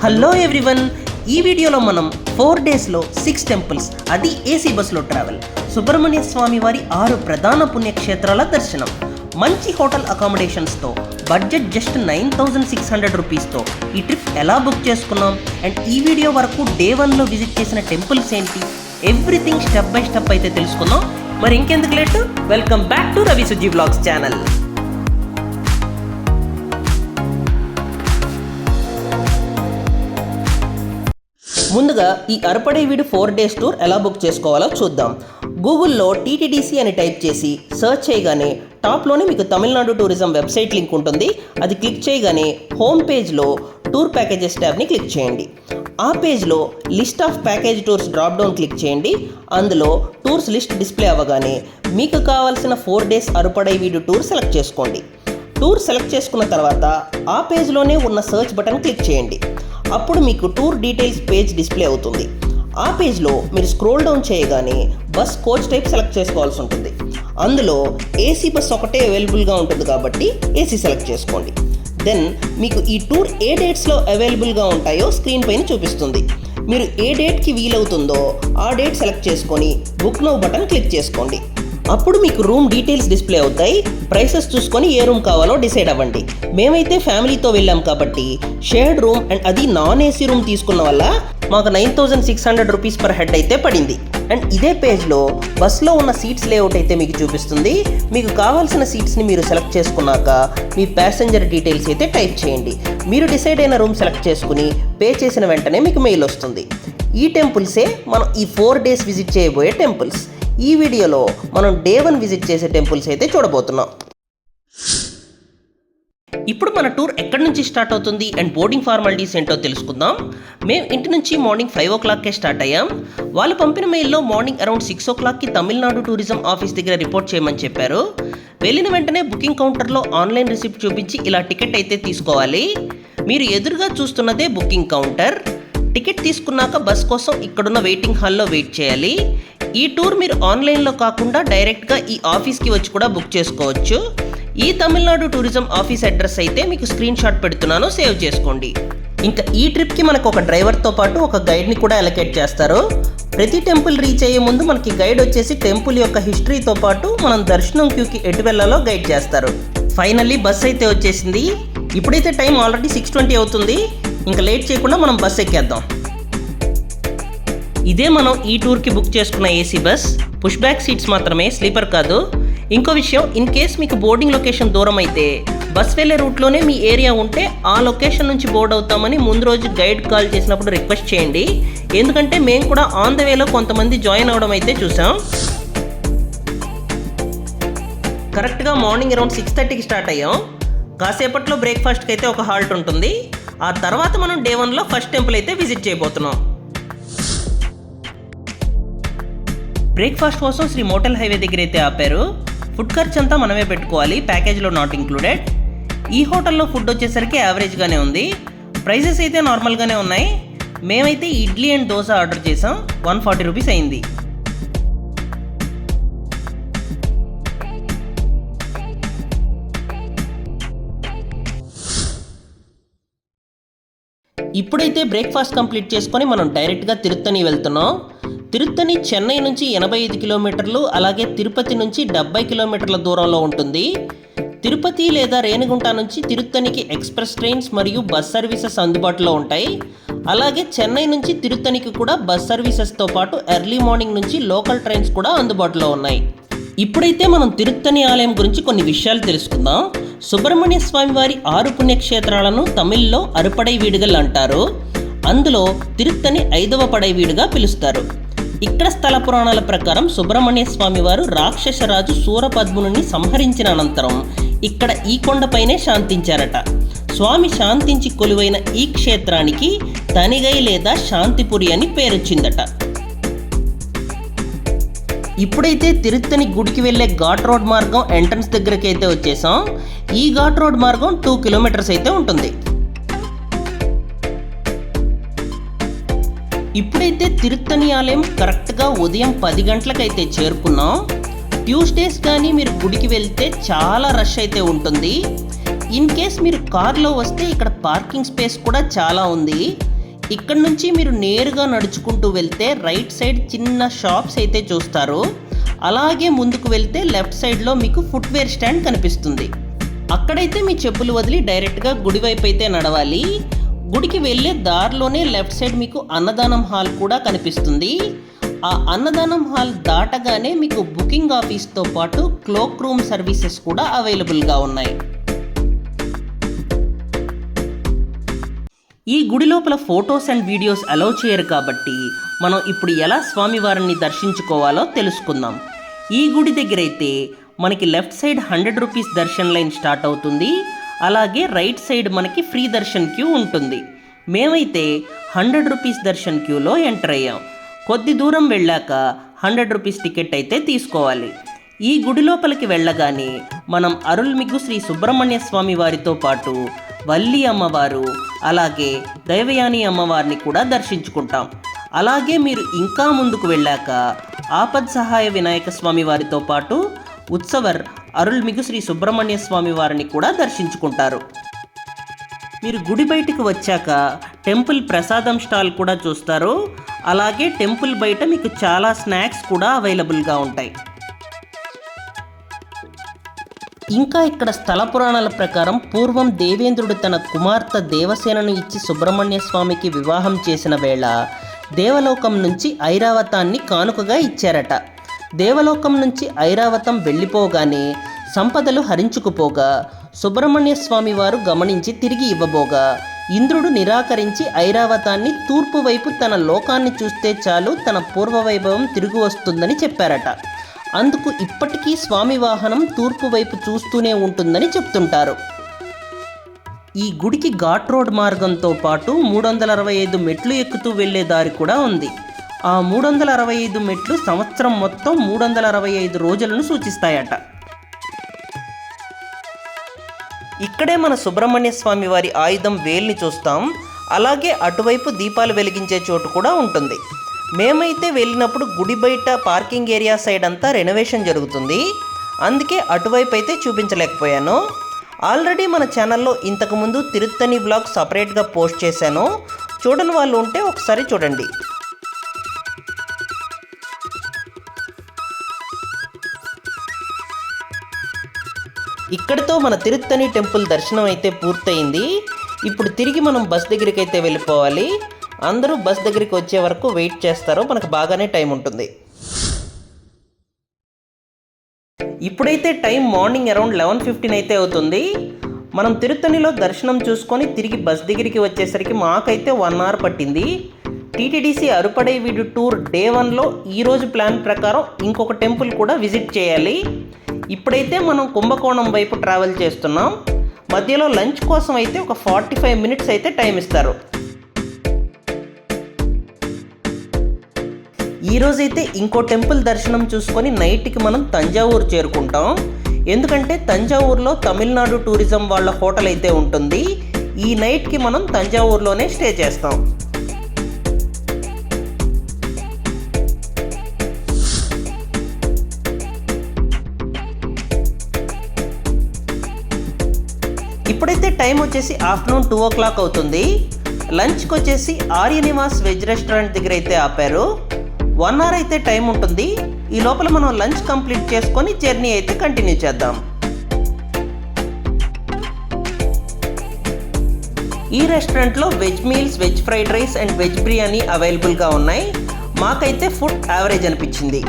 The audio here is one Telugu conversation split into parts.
హలో ఎవ్రీవన్, ఈ వీడియోలో మనం 4 డేస్లో 6 టెంపుల్స్, అది ఏసీ బస్సులో ట్రావెల్, సుబ్రహ్మణ్య స్వామి వారి 6 ప్రధాన పుణ్యక్షేత్రాల దర్శనం, మంచి హోటల్ అకామిడేషన్స్తో బడ్జెట్ జస్ట్ 9600 రూపీస్తో ఈ ట్రిప్ ఎలా బుక్ చేసుకున్నాం అండ్ ఈ వీడియో వరకు డే 1లో విజిట్ చేసిన టెంపుల్స్ ఏంటి, ఎవ్రీథింగ్ స్టెప్ బై స్టెప్ అయితే తెలుసుకుందాం. మరి ఇంకెందుకు late, welcome back to Ravi Suji vlogs channel. ముందుగా ఈ అరపడేవీడు 4 డేస్ టూర్ ఎలా బుక్ చేసుకోవాలో చూద్దాం. గూగుల్లో టీటీడీసీ అని టైప్ చేసి సర్చ్ చేయగానే టాప్లోనే మీకు తమిళనాడు టూరిజం వెబ్సైట్ లింక్ ఉంటుంది. అది క్లిక్ చేయగానే హోమ్ పేజ్లో టూర్ ప్యాకేజెస్ ట్యాబ్ని క్లిక్ చేయండి. ఆ పేజ్లో list of package tours drop down click చేయండి. అందులో టూర్స్ లిస్ట్ డిస్ప్లే అవ్వగానే మీకు కావాల్సిన 4 డేస్ అరపడేవీడు టూర్ సెలెక్ట్ చేసుకోండి. టూర్ సెలెక్ట్ చేసుకున్న తర్వాత ఆ పేజ్లోనే ఉన్న సర్చ్ బటన్ క్లిక్ చేయండి. అప్పుడు మీకు టూర్ డీటెయిల్స్ పేజ్ డిస్ప్లే అవుతుంది. ఆ పేజ్లో మీరు స్క్రోల్ డౌన్ చేయగానే బస్ కోచ్ టైప్ సెలెక్ట్ చేసుకోవాల్సి ఉంటుంది. అందులో ఏసీ బస్ ఒకటే అవైలబుల్గా ఉంటుంది కాబట్టి ఏసీ సెలెక్ట్ చేసుకోండి. దెన్ మీకు ఈ టూర్ ఏ డేట్స్లో అవైలబుల్గా ఉంటాయో స్క్రీన్ పైన చూపిస్తుంది. మీరు ఏ డేట్కి వీలవుతుందో ఆ డేట్ సెలెక్ట్ చేసుకొని బుక్ నౌ బటన్ క్లిక్ చేసుకోండి. అప్పుడు మీకు రూమ్ డీటెయిల్స్ డిస్ప్లే అవుతాయి. ప్రైసెస్ చూసుకొని ఏ రూమ్ కావాలో డిసైడ్ అవ్వండి. మేమైతే ఫ్యామిలీతో వెళ్ళాం కాబట్టి షేర్డ్ రూమ్ అండ్ అది నాన్ ఏసీ రూమ్ తీసుకున్న వల్ల మాకు 9600 రూపీస్ పర్ హెడ్ అయితే పడింది. అండ్ ఇదే పేజ్లో బస్లో ఉన్న సీట్స్ లేఅవుట్ అయితే మీకు చూపిస్తుంది. మీకు కావాల్సిన సీట్స్ని మీరు సెలెక్ట్ చేసుకున్నాక మీ ప్యాసింజర్ డీటెయిల్స్ అయితే టైప్ చేయండి. మీరు డిసైడ్ అయిన రూమ్ సెలెక్ట్ చేసుకుని పే చేసిన వెంటనే మీకు మెయిల్ వస్తుంది. ఈ టెంపుల్సే మనం ఈ 4 డేస్ విజిట్ చేయబోయే టెంపుల్స్. ఈ వీడియోలో మనం డే 1 విజిట్ చేసే టెంపుల్స్ అయితే చూడబోతున్నాం. ఇప్పుడు మన టూర్ ఎక్కడి నుంచి స్టార్ట్ అవుతుంది అండ్ బోర్డింగ్ ఫార్మాలిటీస్ ఏంటో తెలుసుకుందాం. మేము ఇంటి నుంచి మార్నింగ్ 5 o'clockకే స్టార్ట్ అయ్యాం. వాళ్ళు పంపిన మెయిల్లో మార్నింగ్ అరౌండ్ 6 o'clockకి తమిళనాడు టూరిజం ఆఫీస్ దగ్గర రిపోర్ట్ చేయమని చెప్పారు. వెళ్ళిన వెంటనే బుకింగ్ కౌంటర్లో ఆన్లైన్ రిసిప్ట్ చూపించి ఇలా టికెట్ అయితే తీసుకోవాలి. మీరు ఎదురుగా చూస్తున్నదే బుకింగ్ కౌంటర్. టికెట్ తీసుకున్నాక బస్ కోసం ఇక్కడున్న వెయిటింగ్ హాల్లో వెయిట్ చేయాలి. ఈ టూర్ మీరు ఆన్లైన్లో కాకుండా డైరెక్ట్గా ఈ ఆఫీస్కి వచ్చి కూడా బుక్ చేసుకోవచ్చు. ఈ తమిళనాడు టూరిజం ఆఫీస్ అడ్రస్ అయితే మీకు స్క్రీన్ షాట్ పెడుతున్నాను, సేవ్ చేసుకోండి. ఇంకా ఈ ట్రిప్కి మనకు ఒక డ్రైవర్తో పాటు ఒక గైడ్ని కూడా అలొకేట్ చేస్తారు. ప్రతి టెంపుల్ రీచ్ అయ్యే ముందు మనకి గైడ్ వచ్చేసి టెంపుల్ యొక్క హిస్టరీతో పాటు మనం దర్శనం క్యూకి ఎటు వెళ్ళాలో గైడ్ చేస్తారు. ఫైనల్లీ బస్ అయితే వచ్చేసింది. ఇప్పుడైతే టైం ఆల్రెడీ 6:20 అవుతుంది. ఇంకా లేట్ చేయకుండా మనం బస్ ఎక్కేద్దాం. ఇదే మనం ఈ టూర్కి బుక్ చేసుకున్న AC bus. Push back seats మాత్రమే, స్లీపర్ కాదు. ఇంకో విషయం, ఇన్ కేస్ మీకు బోర్డింగ్ లొకేషన్ దూరం అయితే బస్ వెళ్ళే రూట్లోనే మీ ఏరియా ఉంటే ఆ లొకేషన్ నుంచి బోర్డ్ అవుతామని ముందు రోజు గైడ్ కాల్ చేసినప్పుడు రిక్వెస్ట్ చేయండి. ఎందుకంటే మేము కూడా ఆన్ ద వేలో కొంతమంది జాయిన్ అవడం అయితే చూసాం. కరెక్ట్గా మార్నింగ్ అరౌండ్ 6:30కి స్టార్ట్ అయ్యాం. కాసేపట్లో బ్రేక్ఫాస్ట్కి అయితే ఒక హాల్ట్ ఉంటుంది. ఆ తర్వాత మనం డే 1లో ఫస్ట్ టెంపుల్ అయితే విజిట్ చేయబోతున్నాం. బ్రేక్ఫాస్ట్ కోసం శ్రీ మోటల్ హైవే దగ్గర అయితే ఆపారు. ఫుడ్ ఖర్చు అంతా మనమే పెట్టుకోవాలి, ప్యాకేజ్లో నాట్ ఇంక్లూడెడ్. ఈ హోటల్లో ఫుడ్ వచ్చేసరికి యావరేజ్గానే ఉంది. ప్రైజెస్ అయితే నార్మల్గానే ఉన్నాయి. మేమైతే ఇడ్లీ అండ్ దోశ ఆర్డర్ చేసాం. 140 రూపీస్ అయింది. ఇప్పుడైతే బ్రేక్ఫాస్ట్ కంప్లీట్ చేసుకొని మనం డైరెక్ట్గా తిరుత్తని వెళ్తున్నాం. తిరుత్తని చెన్నై నుంచి 85 కిలోమీటర్లు, అలాగే తిరుపతి నుంచి 70 కిలోమీటర్ల దూరంలో ఉంటుంది. తిరుపతి లేదా రేణిగుంట నుంచి తిరుత్తనికి ఎక్స్ప్రెస్ ట్రైన్స్ మరియు బస్ సర్వీసెస్ అందుబాటులో ఉంటాయి. అలాగే చెన్నై నుంచి తిరుత్తనికి కూడా బస్ సర్వీసెస్తో పాటు ఎర్లీ మార్నింగ్ నుంచి లోకల్ ట్రైన్స్ కూడా అందుబాటులో ఉన్నాయి. ఇప్పుడైతే మనం తిరుత్తని ఆలయం గురించి కొన్ని విషయాలు తెలుసుకుందాం. సుబ్రహ్మణ్య స్వామి వారి 6 పుణ్యక్షేత్రాలను తమిళ్లో అరుపడైవీడుగల్ అంటారు. అందులో తిరుత్తని 5వ పడైవీడుగా పిలుస్తారు. ఇక్కడ స్థల పురాణాల ప్రకారం సుబ్రహ్మణ్య స్వామి వారు రాక్షసరాజు సూరపద్ముని సంహరించిన అనంతరం ఇక్కడ ఈ కొండపైనే శాంతించారట. స్వామి శాంతించి కొలువైన ఈ క్షేత్రానికి తనిగై లేదా శాంతిపురి అని పేరొచ్చిందట. ఇప్పుడైతే తిరుత్తని గుడికి వెళ్ళే ఘాట్ రోడ్ మార్గం ఎంట్రన్స్ దగ్గరికి అయితే వచ్చేసాం. ఈ ఘాట్ రోడ్ మార్గం 2 కిలోమీటర్స్ అయితే ఉంటుంది. ఇప్పుడైతే తిరుత్తని ఆలయం కరెక్ట్గా ఉదయం 10 గంటలకైతే చేరుకున్నాం. ట్యూస్డేస్ కానీ మీరు గుడికి వెళ్తే చాలా రష్ అయితే ఉంటుంది. ఇన్ కేస్ మీరు కార్లో వస్తే ఇక్కడ పార్కింగ్ స్పేస్ కూడా చాలా ఉంది. ఇక్కడ నుంచి మీరు నేరుగా నడుచుకుంటూ వెళ్తే రైట్ సైడ్ చిన్న షాప్స్ అయితే చూస్తారు. అలాగే ముందుకు వెళ్తే లెఫ్ట్ సైడ్లో మీకు ఫుట్వేర్ స్టాండ్ కనిపిస్తుంది. అక్కడైతే మీ చెప్పులు వదిలి డైరెక్ట్గా గుడి వైపు అయితే నడవాలి. గుడికి వెళ్ళే దారిలోనే లెఫ్ట్ సైడ్ మీకు అన్నదానం హాల్ కూడా కనిపిస్తుంది. ఆ అన్నదానం హాల్ దాటగానే మీకు బుకింగ్ ఆఫీస్తో పాటు క్లోక్ రూమ్ సర్వీసెస్ కూడా అవైలబుల్గా ఉన్నాయి. ఈ గుడి లోపల ఫొటోస్ అండ్ వీడియోస్ అలౌ చేయరు కాబట్టి మనం ఇప్పుడు ఎలా స్వామివారిని దర్శించుకోవాలో తెలుసుకుందాం. ఈ గుడి దగ్గర అయితే మనకి left side 100 rupees Darshan line start అవుతుంది. అలాగే రైట్ సైడ్ మనకి ఫ్రీ దర్శన్ క్యూ ఉంటుంది. మేమైతే 100 రూపీస్ దర్శన్ క్యూలో ఎంటర్ అయ్యాం. కొద్ది దూరం వెళ్ళాక 100 రూపీస్ టికెట్ అయితే తీసుకోవాలి. ఈ గుడి లోపలికి వెళ్ళగానే మనం అరుల్మిగు శ్రీ సుబ్రహ్మణ్య స్వామి వారితో పాటు వల్లి అమ్మవారు అలాగే దైవయాని అమ్మవారిని కూడా దర్శించుకుంటాం. అలాగే మీరు ఇంకా ముందుకు వెళ్ళాక ఆపద్ సహాయ వినాయక స్వామి వారితో పాటు ఉత్సవర్ అరుల్మిగు శ్రీ సుబ్రహ్మణ్య స్వామి వారిని కూడా దర్శించుకుంటారు. మీరు గుడి బయటికి వచ్చాక టెంపుల్ ప్రసాదం స్టాల్ కూడా చూస్తారు. అలాగే టెంపుల్ బయట మీకు చాలా స్నాక్స్ కూడా అవైలబుల్గా ఉంటాయి. ఇంకా ఇక్కడ స్థల పురాణాల ప్రకారం పూర్వం దేవేంద్రుడు తన కుమార్తె దేవసేనను ఇచ్చి సుబ్రహ్మణ్య స్వామికి వివాహం చేసిన వేళ దేవలోకం నుంచి ఐరావతాన్ని కానుకగా ఇచ్చారట. దేవలోకం నుంచి ఐరావతం వెళ్ళిపోగానే సంపదలు హరించుకుపోగా సుబ్రహ్మణ్య స్వామి వారు గమనించి తిరిగి ఇవ్వబోగా ఇంద్రుడు నిరాకరించి ఐరావతాన్ని తూర్పు వైపు తన లోకాన్ని చూస్తే చాలు తన పూర్వవైభవం తిరిగి వస్తుందని చెప్పారట. అందుకు ఇప్పటికీ స్వామి వాహనం తూర్పు వైపు చూస్తూనే ఉంటుందని చెప్తుంటారు. ఈ గుడికి ఘాట్ రోడ్ మార్గంతో పాటు 365 మెట్లు ఎక్కుతూ వెళ్లే దారి కూడా ఉంది. ఆ 365 మెట్లు సంవత్సరం మొత్తం 365 రోజులను సూచిస్తాయట. ఇక్కడే మన సుబ్రహ్మణ్య స్వామి వారి ఆయుధం వేల్ని చూస్తాం. అలాగే అటువైపు దీపాలు వెలిగించే చోటు కూడా ఉంటుంది. మేమైతే వెళ్ళినప్పుడు గుడి బయట పార్కింగ్ ఏరియా సైడ్ అంతా రెనోవేషన్ జరుగుతుంది. అందుకే అటువైపు అయితే చూపించలేకపోయాను. ఆల్రెడీ మన ఛానల్లో ఇంతకుముందు తిరుత్తని బ్లాగ్ సపరేట్గా పోస్ట్ చేశాను. చూడని వాళ్ళు ఉంటే ఒకసారి చూడండి. ఇక్కడితో మన తిరుత్తని టెంపుల్ దర్శనం అయితే పూర్తయింది. ఇప్పుడు తిరిగి మనం బస్ దగ్గరికి అయితే వెళ్ళిపోవాలి. అందరూ బస్ దగ్గరికి వచ్చే వరకు వెయిట్ చేస్తారు. మనకు బాగానే టైం ఉంటుంది. ఇప్పుడైతే టైం మార్నింగ్ అరౌండ్ 11:15 అయితే అవుతుంది. మనం తిరుత్తనిలో దర్శనం చూసుకొని తిరిగి బస్ దగ్గరికి వచ్చేసరికి మాకైతే 1 అవర్ పట్టింది. టీటీడీసీ అరుపడై వీడు టూర్ డే 1లో ఈరోజు ప్లాన్ ప్రకారం ఇంకొక టెంపుల్ కూడా విజిట్ చేయాలి. ఇప్పుడైతే మనం కుంభకోణం వైపు ట్రావెల్ చేస్తున్నాం. మధ్యలో లంచ్ కోసం అయితే ఒక 45 మినిట్స్ అయితే టైం ఇస్తారు. ఈరోజైతే ఇంకో టెంపుల్ దర్శనం చూసుకొని నైట్కి మనం తంజావూరు చేరుకుంటాం. ఎందుకంటే తంజావూరులో తమిళనాడు టూరిజం వాళ్ళ హోటల్ అయితే ఉంటుంది. ఈ నైట్కి మనం తంజావూరులోనే స్టే చేస్తాం. ఇప్పుడైతే టైం వచ్చేసి ఆఫ్టర్నూన్ 2 o'clock అవుతుంది. లంచ్కి వచ్చేసి ఆర్య నివాస్ వెజ్ రెస్టారెంట్ దగ్గర అయితే ఆపారు. 1 అవర్ అయితే టైం ఉంటుంది. ఈ లోపల మనం లంచ్ కంప్లీట్ చేసుకొని జర్నీ అయితే కంటిన్యూ చేద్దాం. ఈ రెస్టారెంట్లో veg meals, veg fried rice and veg biryani అవైలబుల్గా ఉన్నాయి. మాకైతే ఫుడ్ యావరేజ్ అనిపించింది.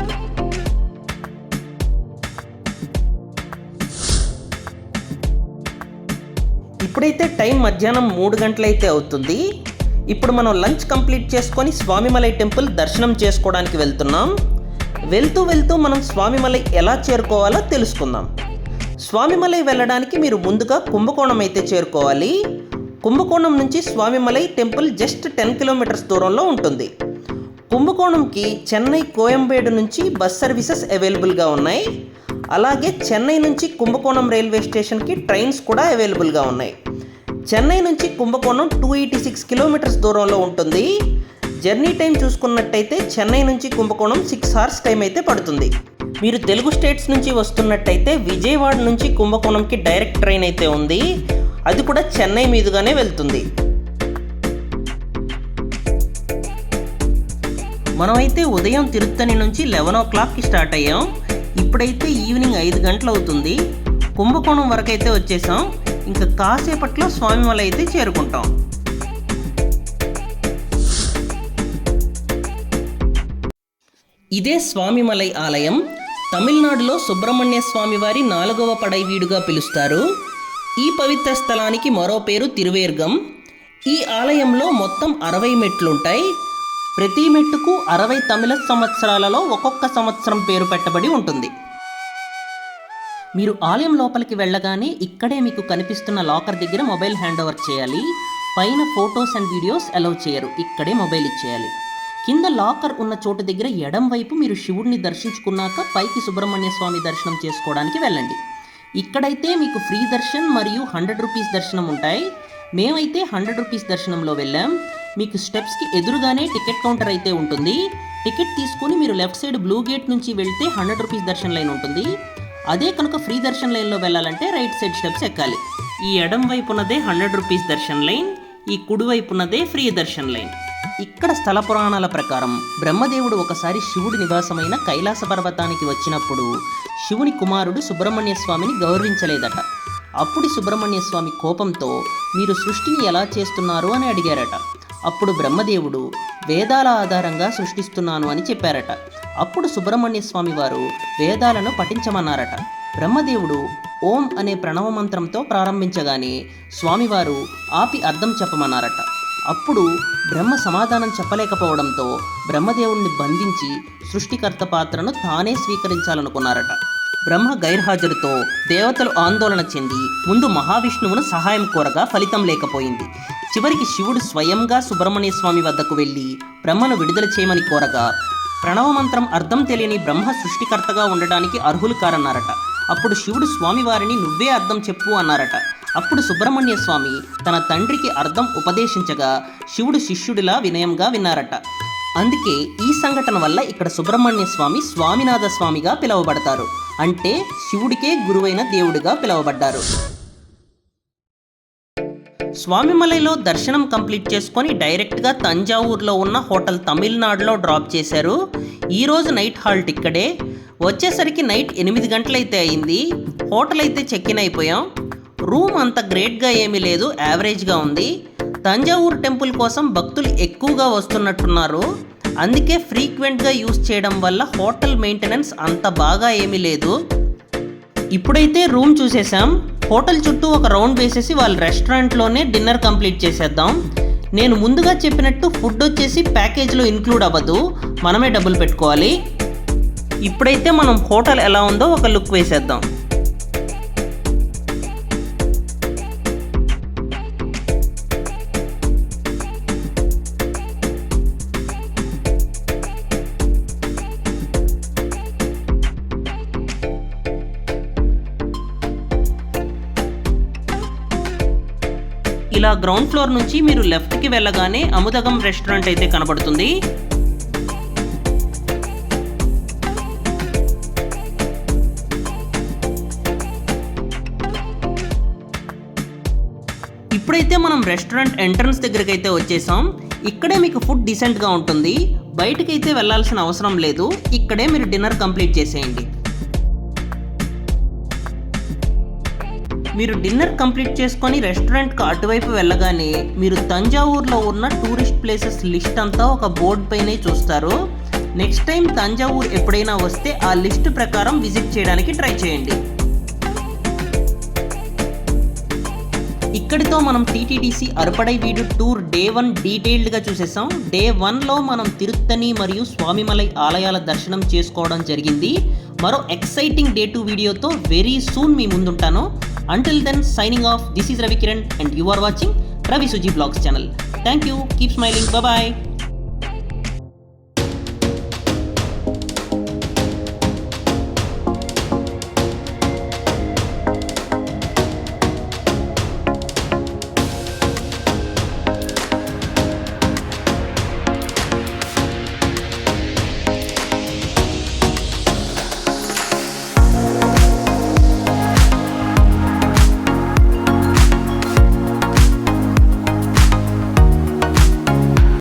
ఇప్పుడైతే టైం మధ్యాహ్నం 3 గంటలైతే అవుతుంది. ఇప్పుడు మనం లంచ్ కంప్లీట్ చేసుకొని స్వామిమలై టెంపుల్ దర్శనం చేసుకోవడానికి వెళ్తున్నాం. వెళ్తూ మనం స్వామిమలై ఎలా చేరుకోవాలో తెలుసుకుందాం. స్వామిమలై వెళ్ళడానికి మీరు ముందుగా కుంభకోణం అయితే చేరుకోవాలి. కుంభకోణం నుంచి స్వామిమలై టెంపుల్ జస్ట్ 10 కిలోమీటర్స్ దూరంలో ఉంటుంది. కుంభకోణంకి చెన్నై, కోయంబేడు నుంచి బస్ సర్వీసెస్ అవైలబుల్గా ఉన్నాయి. అలాగే చెన్నై నుంచి కుంభకోణం రైల్వే స్టేషన్కి ట్రైన్స్ కూడా అవైలబుల్గా ఉన్నాయి. చెన్నై నుంచి కుంభకోణం 286 కిలోమీటర్స్ దూరంలో ఉంటుంది. జర్నీ టైం చూసుకున్నట్టయితే చెన్నై నుంచి కుంభకోణం 6 hours టైం అయితే పడుతుంది. మీరు తెలుగు స్టేట్స్ నుంచి వస్తున్నట్టయితే విజయవాడ నుంచి కుంభకోణంకి డైరెక్ట్ ట్రైన్ అయితే ఉంది. అది కూడా చెన్నై మీదుగానే వెళ్తుంది. మనమైతే ఉదయం తిరుత్తని నుంచి 11 o'clockకి స్టార్ట్ అయ్యాం. ఇప్పుడైతే ఈవినింగ్ 5 గంటలు అవుతుంది. కుంభకోణం వరకు అయితే వచ్చేసాం. ఇంకా కాసేపట్లో స్వామిమలై అయితే చేరుకుంటాం. ఇదే స్వామిమలై ఆలయం. తమిళనాడులో సుబ్రహ్మణ్య స్వామి వారి 4వ పడై వీడుగా పిలుస్తారు. ఈ పవిత్ర స్థలానికి మరో పేరు తిరువేర్గం. ఈ ఆలయంలో మొత్తం 60 మెట్లుంటాయి. ప్రతి మెట్టుకు 60 తమిళ సంవత్సరాలలో ఒక్కొక్క సంవత్సరం పేరు పెట్టబడి ఉంటుంది. మీరు ఆలయం లోపలికి వెళ్ళగానే ఇక్కడే మీకు కనిపిస్తున్న లాకర్ దగ్గర మొబైల్ హ్యాండ్ ఓవర్ చేయాలి. పైన ఫొటోస్ అండ్ వీడియోస్ అలౌ చేయరు, ఇక్కడే మొబైల్ ఇచ్చేయాలి. కింద లాకర్ ఉన్న చోటు దగ్గర ఎడం వైపు మీరు శివుడిని దర్శించుకున్నాక పైకి సుబ్రహ్మణ్య స్వామి దర్శనం చేసుకోవడానికి వెళ్ళండి. ఇక్కడైతే మీకు ఫ్రీ దర్శన్ మరియు 100 రూపీస్ దర్శనం ఉంటాయి. మేమైతే 100 రూపీస్ దర్శనంలో వెళ్ళాం. మీకు స్టెప్స్కి ఎదురుగానే టికెట్ కౌంటర్ అయితే ఉంటుంది. టికెట్ తీసుకుని మీరు లెఫ్ట్ సైడ్ బ్లూ గేట్ నుంచి వెళ్తే 100 రూపీస్ దర్శన్ లైన్ ఉంటుంది. అదే కనుక ఫ్రీ దర్శన్ లైన్లో వెళ్ళాలంటే రైట్ సైడ్ స్టెప్స్ ఎక్కాలి. ఈ ఎడం వైపున్నదే 100 రూపీస్ దర్శన్ లైన్, ఈ కుడి వైపున్నదే ఫ్రీ దర్శన్ లైన్. ఇక్కడ స్థల పురాణాల ప్రకారం బ్రహ్మదేవుడు ఒకసారి శివుడి నివాసమైన కైలాస పర్వతానికి వచ్చినప్పుడు శివుని కుమారుడు సుబ్రహ్మణ్య స్వామిని గౌరవించలేదట. అప్పుడు సుబ్రహ్మణ్య స్వామి కోపంతో మీరు సృష్టిని ఎలా చేస్తున్నారు అని అడిగారట. అప్పుడు బ్రహ్మదేవుడు వేదాల ఆధారంగా సృష్టిస్తున్నాను అని చెప్పారట. అప్పుడు సుబ్రహ్మణ్య స్వామి వారు వేదాలను పఠించమన్నారట. బ్రహ్మదేవుడు ఓం అనే ప్రణవ మంత్రంతో ప్రారంభించగానే స్వామివారు ఆపి అర్థం చెప్పమన్నారట. అప్పుడు బ్రహ్మ సమాధానం చెప్పలేకపోవడంతో బ్రహ్మదేవుణ్ణి బంధించి సృష్టికర్త పాత్రను తానే స్వీకరించాలనుకున్నారట. బ్రహ్మ గైర్హాజరుతో దేవతలు ఆందోళన చెంది ముందు మహావిష్ణువును సహాయం కోరగా ఫలితం లేకపోయింది. చివరికి శివుడు స్వయంగా సుబ్రహ్మణ్య స్వామి వద్దకు వెళ్ళి బ్రహ్మను విడుదల చేయమని కోరగా ప్రణవమంత్రం అర్థం తెలియని బ్రహ్మ సృష్టికర్తగా ఉండడానికి అర్హులు కారన్నారట. అప్పుడు శివుడు స్వామివారిని నువ్వే అర్థం చెప్పు అన్నారట. అప్పుడు సుబ్రహ్మణ్య స్వామి తన తండ్రికి అర్థం ఉపదేశించగా శివుడు శిష్యుడిలా వినయంగా విన్నారట. అందుకే ఈ సంఘటన వల్ల ఇక్కడ సుబ్రహ్మణ్య స్వామి స్వామినాథ స్వామిగా పిలువబడతారు. అంటే శివుడికే గురువైన దేవుడిగా పిలువబడ్డారు. స్వామిమలైలో దర్శనం కంప్లీట్ చేసుకొని డైరెక్ట్గా తంజావూరులో ఉన్న హోటల్ తమిళనాడులో డ్రాప్ చేశారు. ఈరోజు నైట్ హాల్ట్ ఇక్కడే. వచ్చేసరికి నైట్ 8 గంటలైతే అయింది. హోటల్ అయితే చెక్ ఇన్ అయిపోయాం. రూమ్ అంత గ్రేట్గా ఏమీ లేదు, యావరేజ్గా ఉంది. తంజావూరు టెంపుల్ కోసం భక్తులు ఎక్కువగా వస్తున్నట్టున్నారు. అందుకే ఫ్రీక్వెంట్గా యూజ్ చేయడం వల్ల హోటల్ మెయింటెనెన్స్ అంత బాగా ఏమీ లేదు. ఇప్పుడైతే రూమ్ చూసేసాం. హోటల్ చుట్టూ ఒక రౌండ్ వేసేసి వాళ్ళ రెస్టారెంట్లోనే డిన్నర్ కంప్లీట్ చేసేద్దాం. నేను ముందుగా చెప్పినట్టు ఫుడ్ వచ్చేసి ప్యాకేజ్లో ఇన్క్లూడ్ అవ్వదు, మనమే డబ్బులు పెట్టుకోవాలి. ఇప్పుడైతే మనం హోటల్ ఎలా ఉందో ఒక లుక్ వేసేద్దాం. ఇలా గ్రౌండ్ ఫ్లోర్ నుంచి మీరు లెఫ్ట్కి వెళ్ళగానే అముదగం రెస్టారెంట్ అయితే కనబడుతుంది. ఇప్పుడైతే మనం రెస్టారెంట్ ఎంట్రన్స్ దగ్గరికి అయితే వచ్చేసాం. ఇక్కడే మీకు ఫుడ్ డీసెంట్గా ఉంటుంది. బయటకైతే వెళ్ళాల్సిన అవసరం లేదు, ఇక్కడే మీరు డిన్నర్ కంప్లీట్ చేసేయండి. మీరు డిన్నర్ కంప్లీట్ చేసుకొని రెస్టారెంట్కి అటువైపు వెళ్ళగానే మీరు తంజావూరులో ఉన్న టూరిస్ట్ ప్లేసెస్ లిస్ట్ అంతా ఒక బోర్డు పైనే చూస్తారు. నెక్స్ట్ టైం తంజావూరు ఎప్పుడైనా వస్తే ఆ లిస్ట్ ప్రకారం విజిట్ చేయడానికి ట్రై చేయండి. ఇక్కడితో మనం టీటీడీసీ అరపడై వీడు టూర్ డే 1 డీటెయిల్డ్గా చూసేసాం. డే 1లో మనం తిరుత్తని మరియు స్వామిమలై ఆలయాల దర్శనం చేసుకోవడం జరిగింది. మరో ఎక్సైటింగ్ డే 2 వీడియోతో వెరీ సూన్ మీ ముందుంటాను. Until then, signing off, this is Ravi Kiran and you are watching Ravi Suji Vlogs channel. Thank you, keep smiling, bye bye.